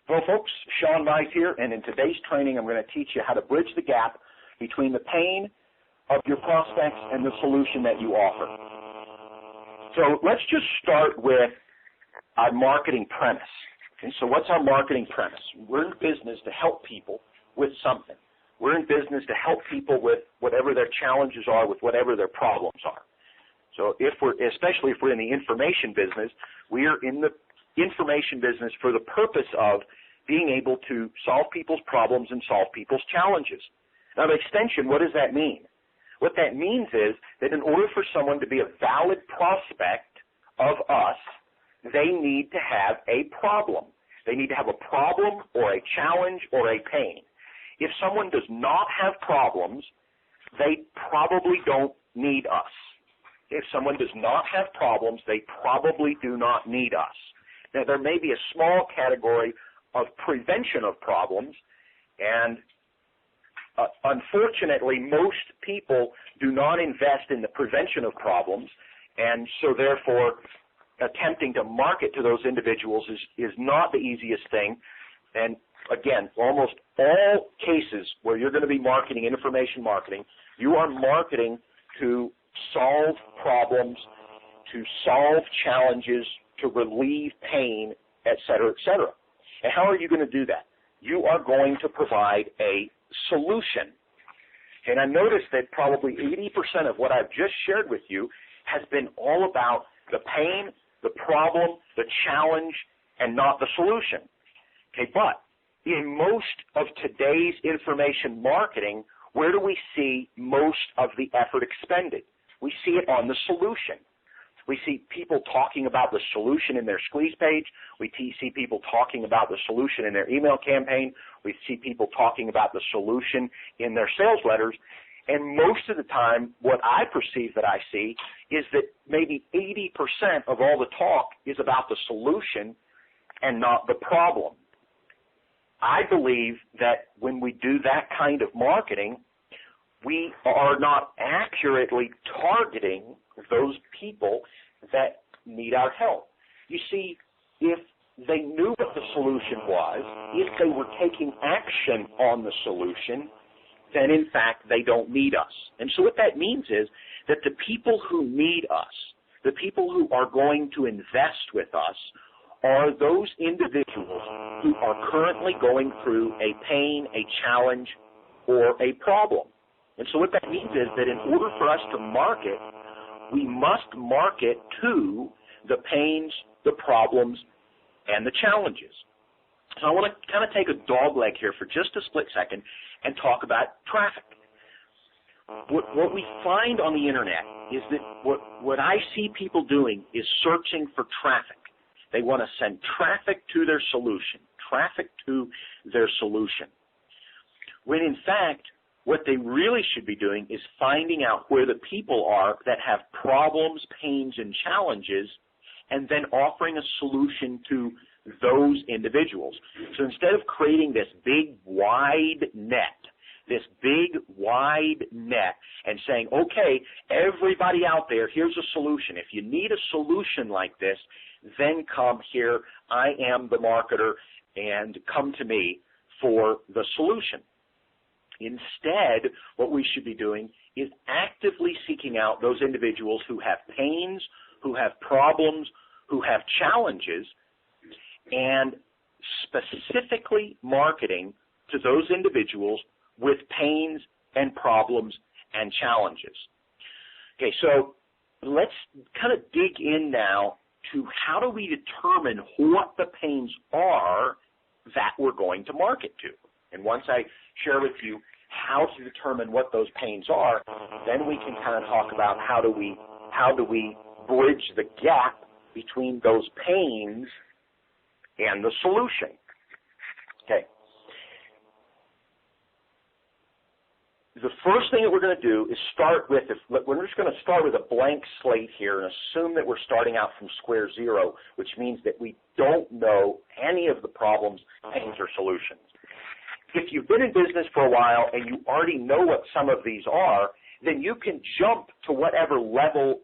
Hello folks, Sean Mize here, and in today's training I'm going to teach you how to bridge the gap between the pain of your prospects and the solution that you offer. So let's just start with our marketing premise. Okay, so what's our marketing premise? We're in business to help people with something. We're in business to help people with whatever their challenges are, with whatever their problems are. So especially if we're in the information business, we are in the information business for the purpose of being able to solve people's problems and solve people's challenges. Now, by extension, what does that mean? What that means is that in order for someone to be a valid prospect of us, they need to have a problem. They need to have a problem or a challenge or a pain. If someone does not have problems, they probably don't need us. If someone does not have problems, they probably do not need us. Now, there may be a small category of prevention of problems, and unfortunately, most people do not invest in the prevention of problems, and so therefore, attempting to market to those individuals is not the easiest thing. And again, almost all cases where you're going to be marketing, information marketing, you are marketing to solve problems, to solve challenges, to relieve pain, et cetera, et cetera. And how are you going to do that? You are going to provide a solution. And I noticed that probably 80% of what I've just shared with you has been all about the pain, the problem, the challenge, and not the solution. Okay, but in most of today's information marketing, where do we see most of the effort expended? We see it on the solution. We see people talking about the solution in their squeeze page. We see people talking about the solution in their email campaign. We see people talking about the solution in their sales letters. And most of the time, what I perceive that I see is that maybe 80% of all the talk is about the solution and not the problem. I believe that when we do that kind of marketing, we are not accurately targeting those people that need our help. You see, if they knew what the solution was, if they were taking action on the solution, then in fact they don't need us. And so what that means is that the people who need us, the people who are going to invest with us, are those individuals who are currently going through a pain, a challenge, or a problem. And so what that means is that in order for us to market, we must market to the pains, the problems, and the challenges. So I want to kind of take a dogleg here for just a split second and talk about traffic. What we find on the internet is that what I see people doing is searching for traffic. They want to send traffic to their solution, when in fact, what they really should be doing is finding out where the people are that have problems, pains, and challenges, and then offering a solution to those individuals. So instead of creating this big, wide net, and saying, okay, everybody out there, here's a solution. If you need a solution like this, then come here. I am the marketer, and come to me for the solution. Instead, what we should be doing is actively seeking out those individuals who have pains, who have problems, who have challenges, and specifically marketing to those individuals with pains and problems and challenges. Okay, so let's kind of dig in now to how do we determine what the pains are that we're going to market to. And once I share with you how to determine what those pains are, then we can kind of talk about how do we bridge the gap between those pains and the solution. Okay. The first thing that we're going to do is we're just going to start with a blank slate here and assume that we're starting out from square zero, which means that we don't know any of the problems, pains, or solutions. If you've been in business for a while and you already know what some of these are, then you can jump to whatever level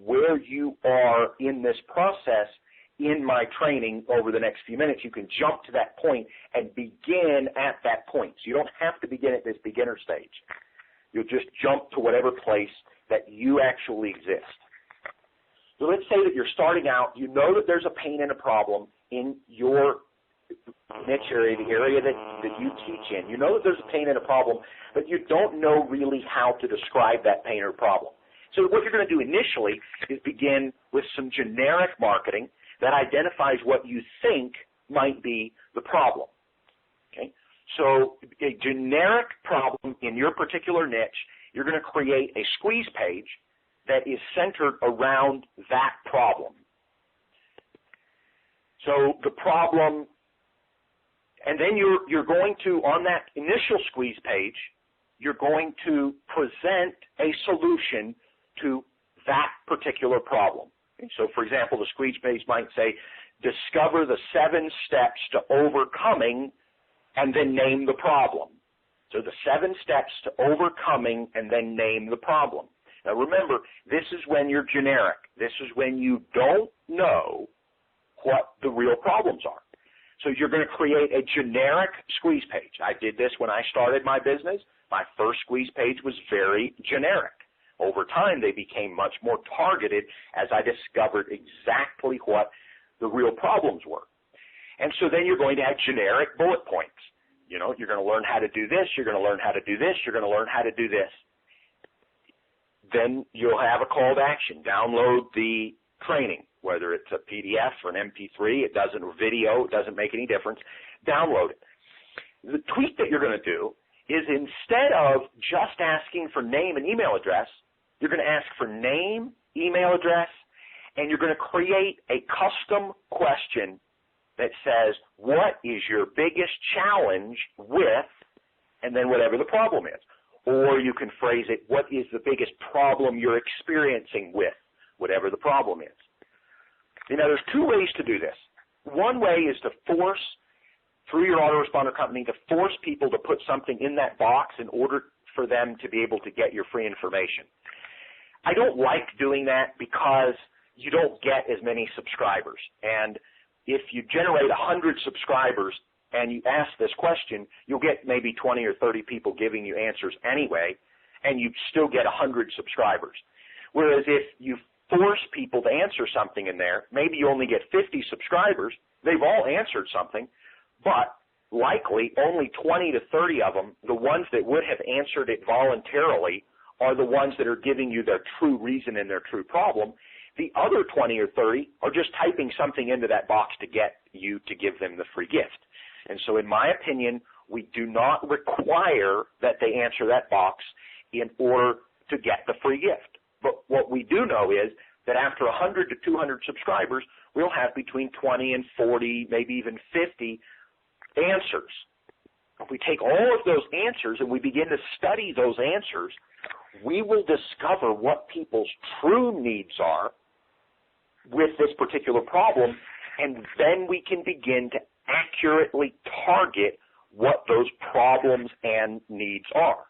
where you are in this process in my training over the next few minutes, you can jump to that point and begin at that point. So you don't have to begin at this beginner stage. You'll just jump to whatever place that you actually exist. So let's say that you're starting out, you know that there's a pain and a problem in your niche area, the area that you teach in. You know that there's a pain and a problem, but you don't know really how to describe that pain or problem. So what you're going to do initially is begin with some generic marketing that identifies what you think might be the problem. Okay? So a generic problem in your particular niche, you're going to create a squeeze page that is centered around that problem. So the problem, and then you're going to, on that initial squeeze page, you're going to present a solution to that particular problem. Okay? So, for example, the squeeze page might say, discover the 7 steps to overcoming, and then name the problem. So the 7 steps to overcoming, and then name the problem. Now remember, this is when you're generic. This is when you don't know what the real problems are. So you're going to create a generic squeeze page. I did this when I started my business. My first squeeze page was very generic. Over time, they became much more targeted as I discovered exactly what the real problems were. And so then you're going to have generic bullet points. You know, you're going to learn how to do this, you're going to learn how to do this, you're going to learn how to do this. Then you'll have a call to action. Download the training, whether it's a PDF or an MP3, it doesn't, or video, it doesn't make any difference. Download it. The tweak that you're going to do is instead of just asking for name and email address, you're going to ask for name, email address, and you're going to create a custom question that says, what is your biggest challenge with, and then whatever the problem is. Or you can phrase it, what is the biggest problem you're experiencing with, whatever the problem is. You know, there's 2 ways to do this. One way is to force, through your autoresponder company, to force people to put something in that box in order for them to be able to get your free information. I don't like doing that because you don't get as many subscribers. And if you generate 100 subscribers and you ask this question, you'll get maybe 20 or 30 people giving you answers anyway, and you still get 100 subscribers. Whereas if you force people to answer something in there, maybe you only get 50 subscribers, they've all answered something, but likely only 20 to 30 of them, the ones that would have answered it voluntarily, are the ones that are giving you their true reason and their true problem. The other 20 or 30 are just typing something into that box to get you to give them the free gift. And so in my opinion, we do not require that they answer that box in order to get the free gift. But what we do know is that after 100 to 200 subscribers, we'll have between 20 and 40, maybe even 50 answers. If we take all of those answers and we begin to study those answers, we will discover what people's true needs are with this particular problem, and then we can begin to accurately target what those problems and needs are.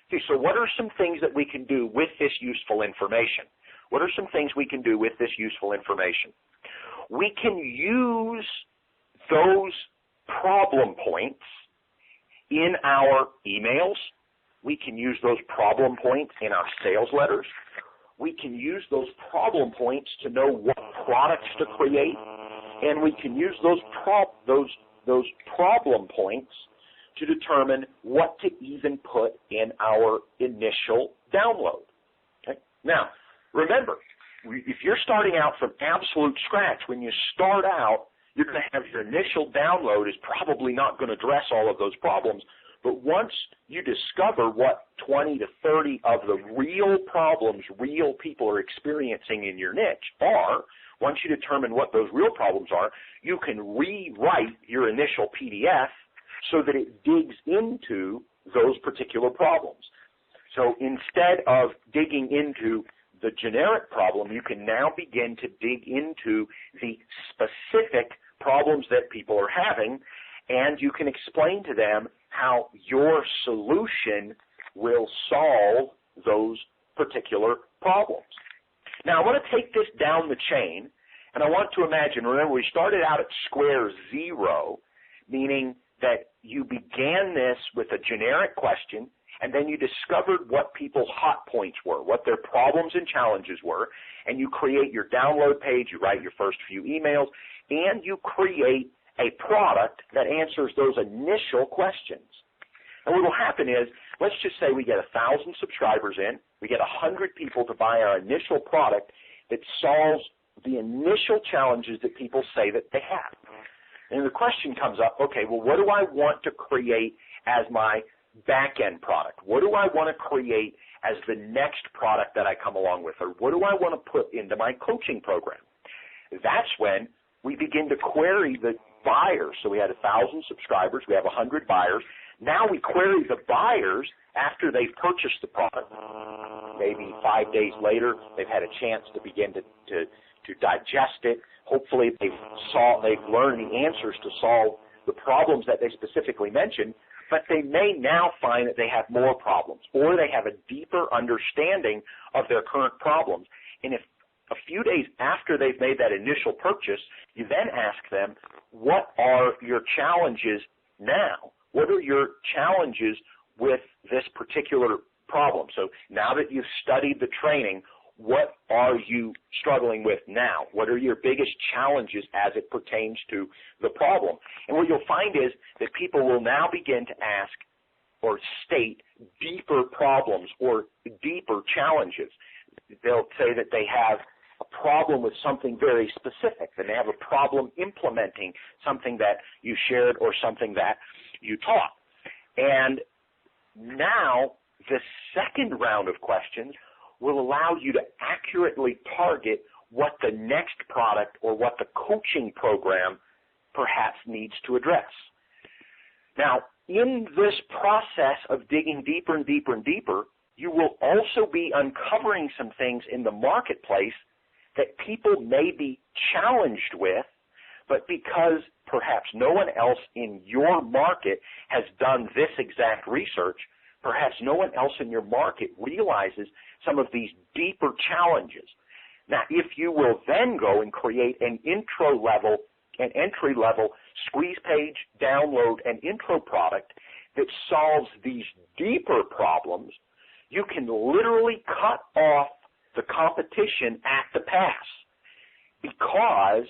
Okay, so what are some things that we can do with this useful information? What are some things we can do with this useful information? We can use those problem points in our emails. We can use those problem points in our sales letters. We can use those problem points to know what products to create, and we can use those problem points to determine what to even put in our initial download. Okay? Now, remember, if you're starting out from absolute scratch, when you start out, you're going to have your initial download is probably not going to address all of those problems. But once you discover what 20 to 30 of the real problems real people are experiencing in your niche are, once you determine what those real problems are, you can rewrite your initial PDF so that it digs into those particular problems. So instead of digging into the generic problem, you can now begin to dig into the specific problems that people are having, and you can explain to them how your solution will solve those particular problems. Now, I want to take this down the chain And I want to imagine, remember, we started out at square zero, meaning that you began this with a generic question, and then you discovered what people's hot points were, what their problems and challenges were, and you create your download page, you write your first few emails, and you create a product that answers those initial questions. And what will happen is, let's just say we get 1,000 subscribers in, we get 100 people to buy our initial product that solves the initial challenges that people say that they have. And the question comes up, okay, well, what do I want to create as my back-end product? What do I want to create as the next product that I come along with? Or what do I want to put into my coaching program? That's when we begin to query the buyers. So we had 1,000 subscribers. We have 100 buyers. Now we query the buyers after they've purchased the product. Maybe 5 days later, they've had a chance to begin to digest it. Hopefully they've learned the answers to solve the problems that they specifically mentioned, but they may now find that they have more problems, or they have a deeper understanding of their current problems. And if a few days after they've made that initial purchase, you then ask them, what are your challenges now? What are your challenges with this particular problem? So now that you've studied the training, what are you struggling with now? What are your biggest challenges as it pertains to the problem? And what you'll find is that people will now begin to ask or state deeper problems or deeper challenges. They'll say that they have a problem with something very specific, that they have a problem implementing something that you shared or something that you taught. And now the second round of questions will allow you to accurately target what the next product or what the coaching program perhaps needs to address. Now, in this process of digging deeper and deeper and deeper, you will also be uncovering some things in the marketplace that people may be challenged with, but because perhaps no one else in your market has done this exact research, perhaps no one else in your market realizes some of these deeper challenges. Now, if you will then go and create an entry-level squeeze page, download, and intro product that solves these deeper problems, you can literally cut off the competition at the pass, because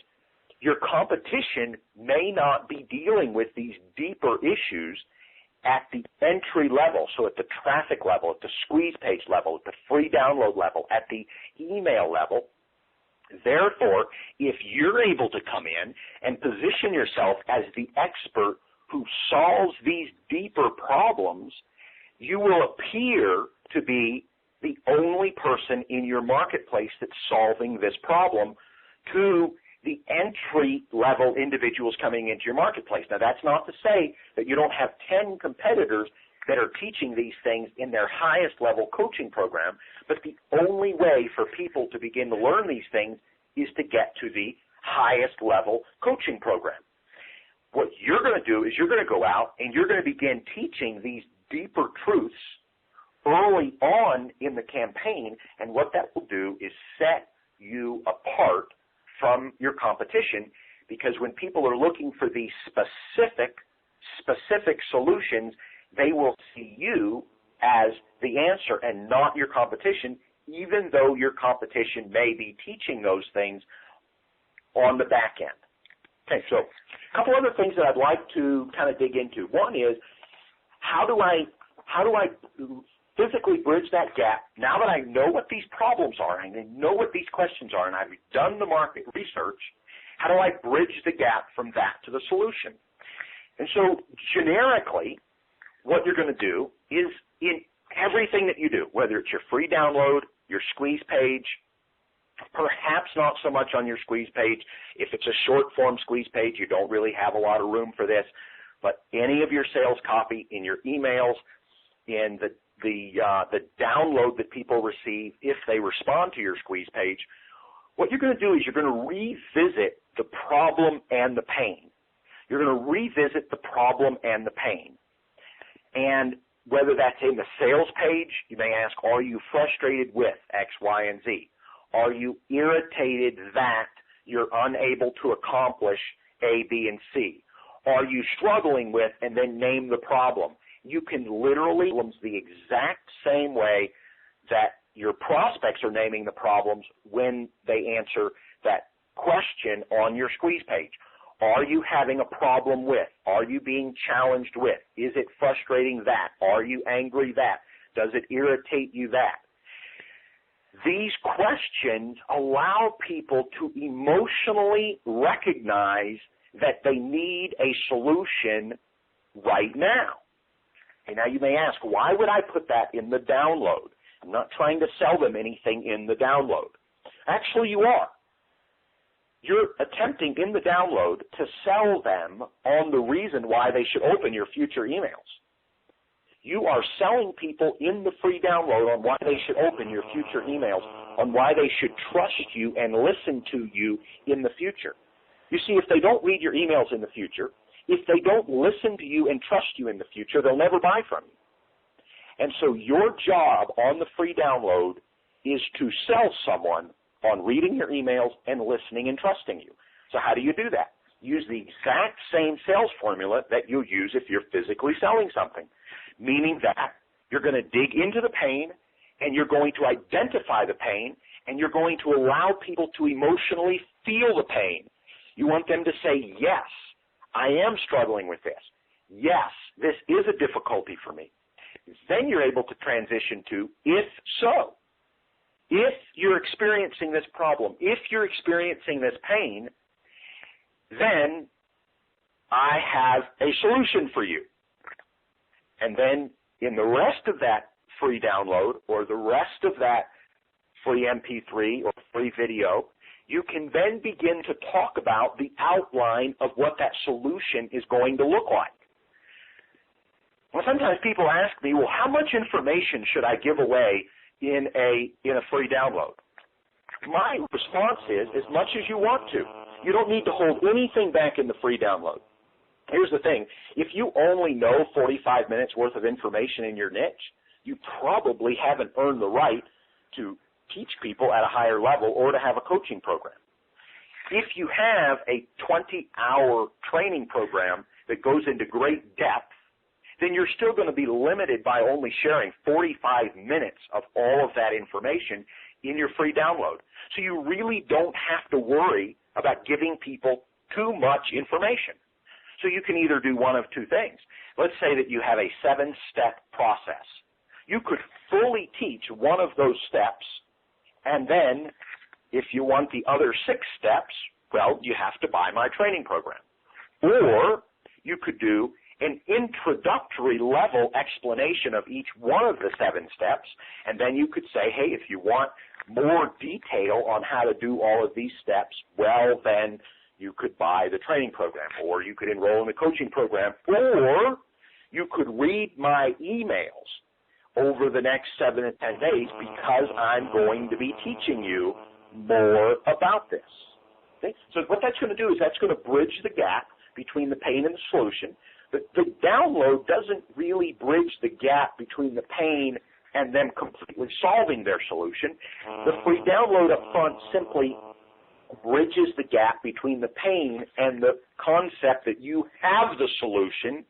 your competition may not be dealing with these deeper issues at the entry level, so at the traffic level, at the squeeze page level, at the free download level, at the email level. Therefore, if you're able to come in and position yourself as the expert who solves these deeper problems, you will appear to be the only person in your marketplace that's solving this problem to the entry-level individuals coming into your marketplace. Now, that's not to say that you don't have 10 competitors that are teaching these things in their highest-level coaching program, but the only way for people to begin to learn these things is to get to the highest-level coaching program. What you're going to do is you're going to go out and you're going to begin teaching these deeper truths early on in the campaign, and what that will do is set you apart from your competition, because when people are looking for these specific solutions, they will see you as the answer and not your competition, even though your competition may be teaching those things on the back end. Okay, so a couple other things that I'd like to kind of dig into. One is, how do I physically bridge that gap now that I know what these problems are and I know what these questions are and I've done the market research? How do I bridge the gap from that to the solution? And so generically, what you're going to do is in everything that you do, whether it's your free download, your squeeze page, perhaps not so much on your squeeze page. If it's a short-form squeeze page, you don't really have a lot of room for this, but any of your sales copy, in your emails, in the download that people receive if they respond to your squeeze page, what you're going to do is you're going to revisit the problem and the pain. You're going to revisit the problem and the pain. And whether that's in the sales page, you may ask, are you frustrated with X, Y, and Z? Are you irritated that you're unable to accomplish A, B, and C? Are you struggling with, and then name the problem? You can literally problems the exact same way that your prospects are naming the problems when they answer that question on your squeeze page. Are you having a problem with? Are you being challenged with? Is it frustrating that? Are you angry that? Does it irritate you that? These questions allow people to emotionally recognize that they need a solution right now. And now you may ask, why would I put that in the download? I'm not trying to sell them anything in the download. Actually, you are. You're attempting in the download to sell them on the reason why they should open your future emails. You are selling people in the free download on why they should open your future emails, on why they should trust you and listen to you in the future. You see, if they don't read your emails in the future, if they don't listen to you and trust you in the future, they'll never buy from you. And so your job on the free download is to sell someone on reading your emails and listening and trusting you. So how do you do that? Use the exact same sales formula that you'll use if you're physically selling something, meaning that you're going to dig into the pain and you're going to identify the pain and you're going to allow people to emotionally feel the pain. You want them to say, yes, I am struggling with this. Yes, this is a difficulty for me. Then you're able to transition to, if so, if you're experiencing this problem, if you're experiencing this pain, then I have a solution for you. And then in the rest of that free download or the rest of that free MP3 or free video, you can then begin to talk about the outline of what that solution is going to look like. Well, sometimes people ask me, well, how much information should I give away in a free download? My response is, as much as you want to. You don't need to hold anything back in the free download. Here's the thing. If you only know 45 minutes worth of information in your niche, you probably haven't earned the right to teach people at a higher level or to have a coaching program. If you have a 20-hour training program that goes into great depth, then you're still going to be limited by only sharing 45 minutes of all of that information in your free download. So you really don't have to worry about giving people too much information. So you can either do one of two things. Let's say that you have a 7-step process. You could fully teach one of those steps, and then if you want the other 6 steps, well, you have to buy my training program. Or you could do an introductory level explanation of each one of the 7 steps, and then you could say, hey, if you want more detail on how to do all of these steps, well, then you could buy the training program, or you could enroll in the coaching program, or you could read my emails over the next 7 to 10 days because I'm going to be teaching you more about this. Okay? So what that's going to do is that's going to bridge the gap between the pain and the solution. The download doesn't really bridge the gap between the pain and them completely solving their solution. The free download up front simply bridges the gap between the pain and the concept that you have the solution.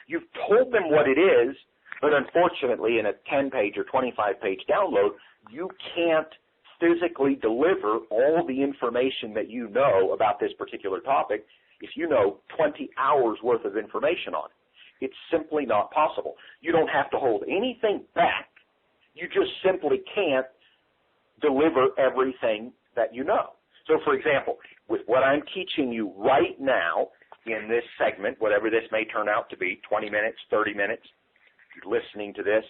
You've told them what it is, but unfortunately in a 10-page or 25-page download, you can't physically deliver all the information that you know about this particular topic if you know 20 hours worth of information on it. It's simply not possible. You don't have to hold anything back. You just simply can't deliver everything that you know. So, for example, with what I'm teaching you right now in this segment, whatever this may turn out to be, 20 minutes, 30 minutes, if you're listening to this,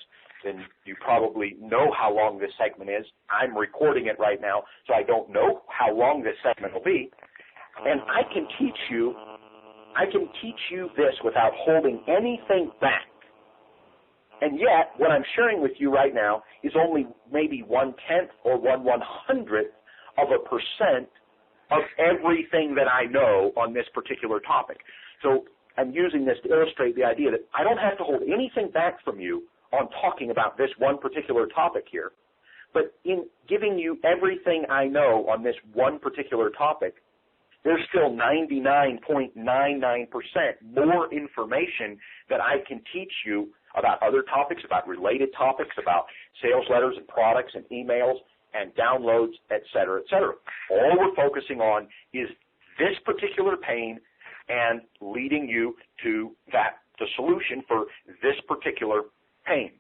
then you probably know how long this segment is. I'm recording it right now, so I don't know how long this segment will be. And I can teach you this without holding anything back. And yet, what I'm sharing with you right now is only maybe 1/10 or 1/100th of a percent of everything that I know on this particular topic. So I'm using this to illustrate the idea that I don't have to hold anything back from you on talking about this one particular topic here. But in giving you everything I know on this one particular topic, there's still 99.99% more information that I can teach you about other topics, about related topics, about sales letters and products and emails and downloads, et cetera, et cetera. All we're focusing on is this particular pain and leading you to the solution for this particular pain.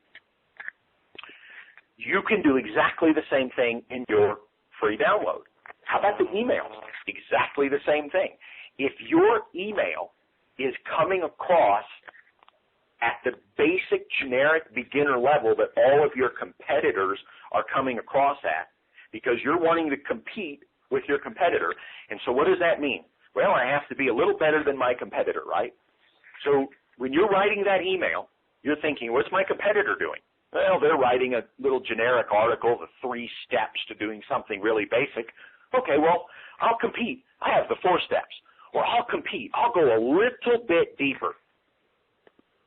You can do exactly the same thing in your free download. How about the emails? Exactly the same thing. If your email is coming across at the basic generic beginner level that all of your competitors are coming across at, because you're wanting to compete with your competitor, and so what does that mean? Well, I have to be a little better than my competitor, right? So when you're writing that email, you're thinking, what's my competitor doing? Well, they're writing a little generic article, the 3 steps to doing something really basic. Okay, well, I'll compete. I have the 4 steps. Or I'll compete. I'll go a little bit deeper.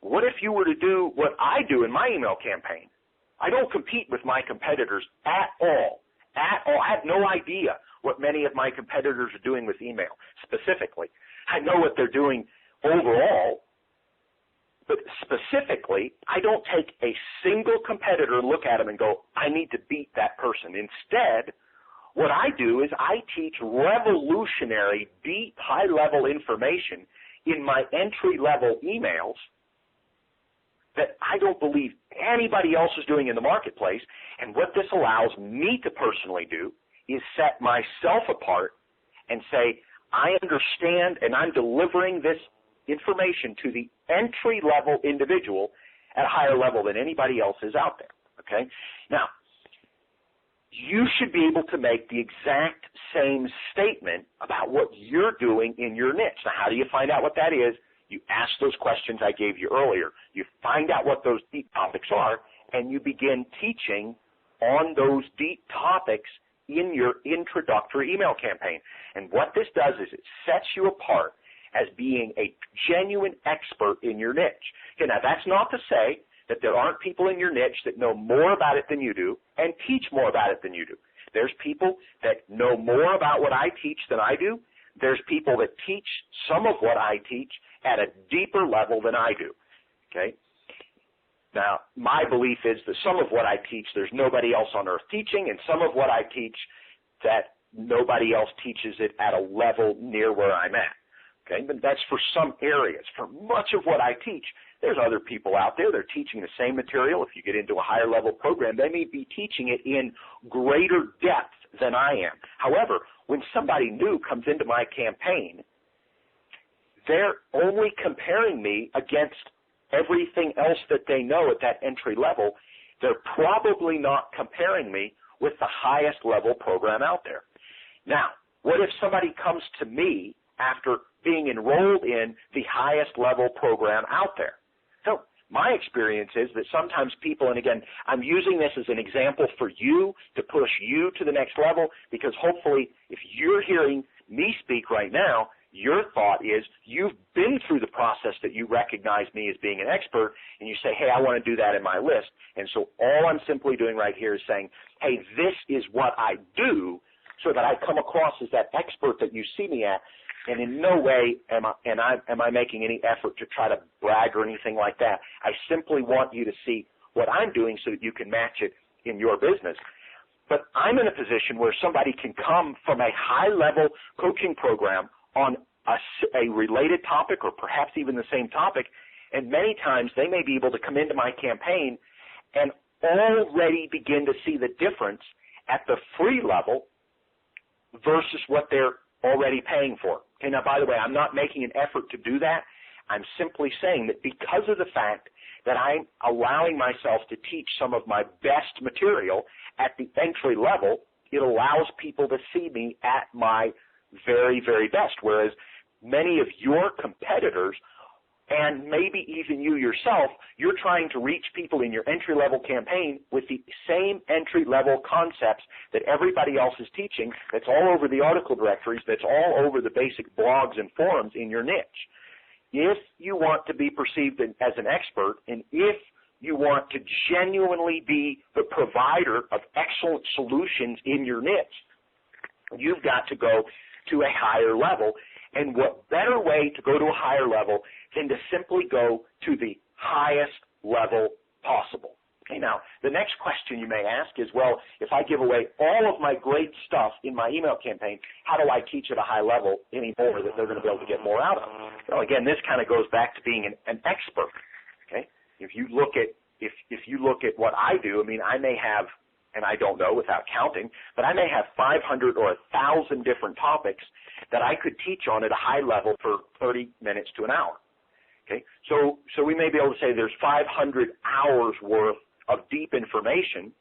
What if you were to do what I do in my email campaign? I don't compete with my competitors at all. At all. I have no idea what many of my competitors are doing with email specifically. I know what they're doing overall, but specifically, I don't take a single competitor and look at them and go, I need to beat that person. Instead, what I do is I teach revolutionary, deep, high-level information in my entry-level emails that I don't believe anybody else is doing in the marketplace. And what this allows me to personally do is set myself apart and say, I understand and I'm delivering this information to the entry-level individual at a higher level than anybody else is out there, okay? Now, you should be able to make the exact same statement about what you're doing in your niche. Now, how do you find out what that is? You ask those questions I gave you earlier. You find out what those deep topics are, and you begin teaching on those deep topics in your introductory email campaign. And what this does is it sets you apart as being a genuine expert in your niche. Okay, now, that's not to say that there aren't people in your niche that know more about it than you do and teach more about it than you do. There's people that know more about what I teach than I do. There's people that teach some of what I teach at a deeper level than I do, okay? Now, my belief is that some of what I teach there's nobody else on earth teaching, and some of what I teach that nobody else teaches it at a level near where I'm at, okay? But that's for some areas. For much of what I teach, there's other people out there that are teaching the same material. If you get into a higher level program, they may be teaching it in greater depth than I am. However, when somebody new comes into my campaign, they're only comparing me against everything else that they know at that entry level. They're probably not comparing me with the highest level program out there. Now, what if somebody comes to me after being enrolled in the highest level program out there? So my experience is that sometimes people, and again, I'm using this as an example for you to push you to the next level, because hopefully if you're hearing me speak right now, your thought is you've been through the process that you recognize me as being an expert, and you say, hey, I want to do that in my list. And so all I'm simply doing right here is saying, hey, this is what I do, so that I come across as that expert that you see me at. And in no way am I making any effort to try to brag or anything like that. I simply want you to see what I'm doing so that you can match it in your business. But I'm in a position where somebody can come from a high-level coaching program on a related topic or perhaps even the same topic, and many times they may be able to come into my campaign and already begin to see the difference at the free level versus what they're already paying for. Okay, now, by the way, I'm not making an effort to do that. I'm simply saying that because of the fact that I'm allowing myself to teach some of my best material at the entry level, it allows people to see me at my very, very best, whereas many of your competitors, and maybe even you yourself, you're trying to reach people in your entry-level campaign with the same entry-level concepts that everybody else is teaching, that's all over the article directories, that's all over the basic blogs and forums in your niche. If you want to be perceived as an expert, and if you want to genuinely be the provider of excellent solutions in your niche, you've got to go to a higher level. And what better way to go to a higher level than to simply go to the highest level possible? Okay, now, the next question you may ask is, well, if I give away all of my great stuff in my email campaign, how do I teach at a high level any more that they're going to be able to get more out of? Well, again, this kind of goes back to being an expert. Okay, if you look at what I do, I mean, I may have, and I don't know without counting, but I may have 500 or 1,000 different topics that I could teach on at a high level for 30 minutes to an hour. Okay, so we may be able to say there's 500 hours worth of deep information.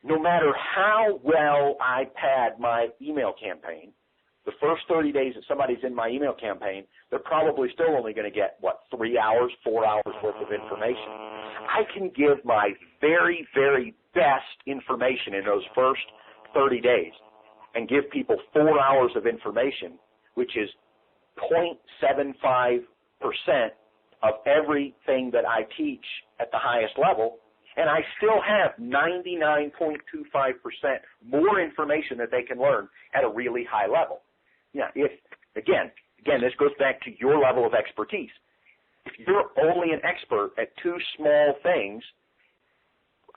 No matter how well I pad my email campaign, the first 30 days that somebody's in my email campaign, they're probably still only going to get, 3 hours, 4 hours worth of information. I can give my very, very best information in those first 30 days and give people 4 hours of information, which is 0.75% of everything that I teach at the highest level, and I still have 99.25% more information that they can learn at a really high level. Yeah, again, this goes back to your level of expertise. If you're only an expert at 2 small things,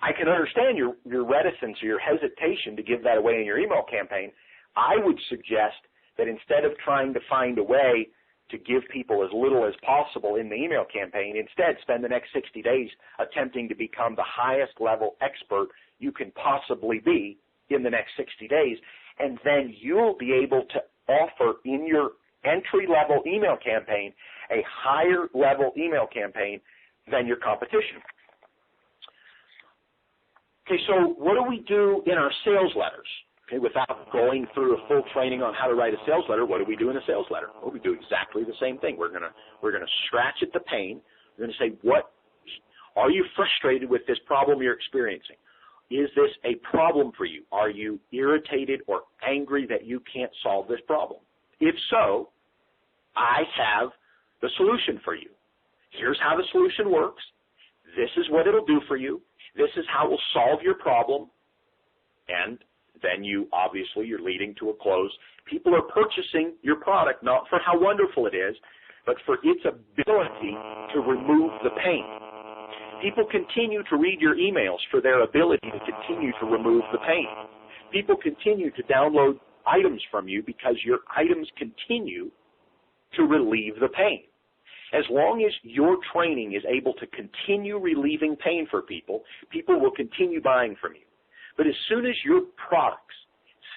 I can understand your reticence or your hesitation to give that away in your email campaign. I would suggest that instead of trying to find a way to give people as little as possible in the email campaign, instead spend the next 60 days attempting to become the highest level expert you can possibly be in the next 60 days, and then you'll be able to offer in your entry-level email campaign a higher level email campaign than your competition. Okay, so what do we do in our sales letters? Okay, without going through a full training on how to write a sales letter, what do we do in a sales letter? Well, we do exactly the same thing. We're gonna scratch at the pain. We're gonna say, what are you frustrated with this problem you're experiencing? Is this a problem for you? Are you irritated or angry that you can't solve this problem? If so, I have the solution for you. Here's how the solution works. This is what it'll do for you. This is how it will solve your problem. And then you're leading to a close. People are purchasing your product not for how wonderful it is, but for its ability to remove the pain. People continue to read your emails for their ability to continue to remove the pain. People continue to download items from you because your items continue to relieve the pain. As long as your training is able to continue relieving pain for people, people will continue buying from you. But as soon as your products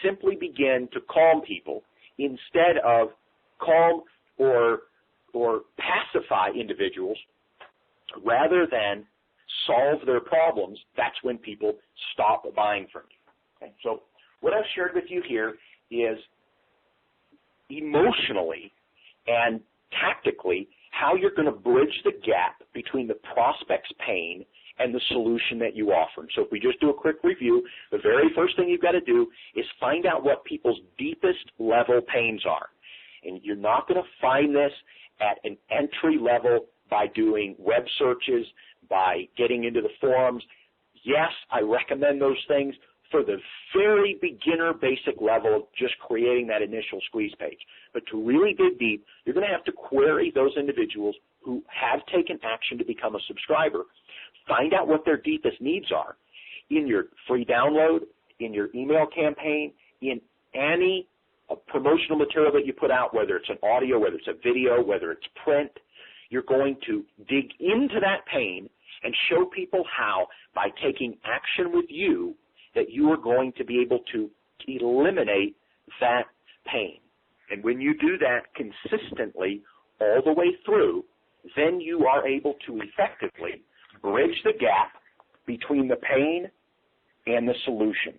simply begin to calm people instead of calm or pacify individuals rather than solve their problems, that's when people stop buying from you. Okay? So what I've shared with you here is emotionally and tactically how you're going to bridge the gap between the prospect's pain and the solution that you offer. So if we just do a quick review, the very first thing you've got to do is find out what people's deepest level pains are. And you're not going to find this at an entry level by doing web searches, by getting into the forums. Yes, I recommend those things for the very beginner basic level of just creating that initial squeeze page. But to really dig deep, you're going to have to query those individuals who have taken action to become a subscriber. Find out what their deepest needs are in your free download, in your email campaign, in any promotional material that you put out, whether it's an audio, whether it's a video, whether it's print. You're going to dig into that pain and show people how, by taking action with you, that you are going to be able to eliminate that pain. And when you do that consistently all the way through, then you are able to effectively bridge the gap between the pain and the solution.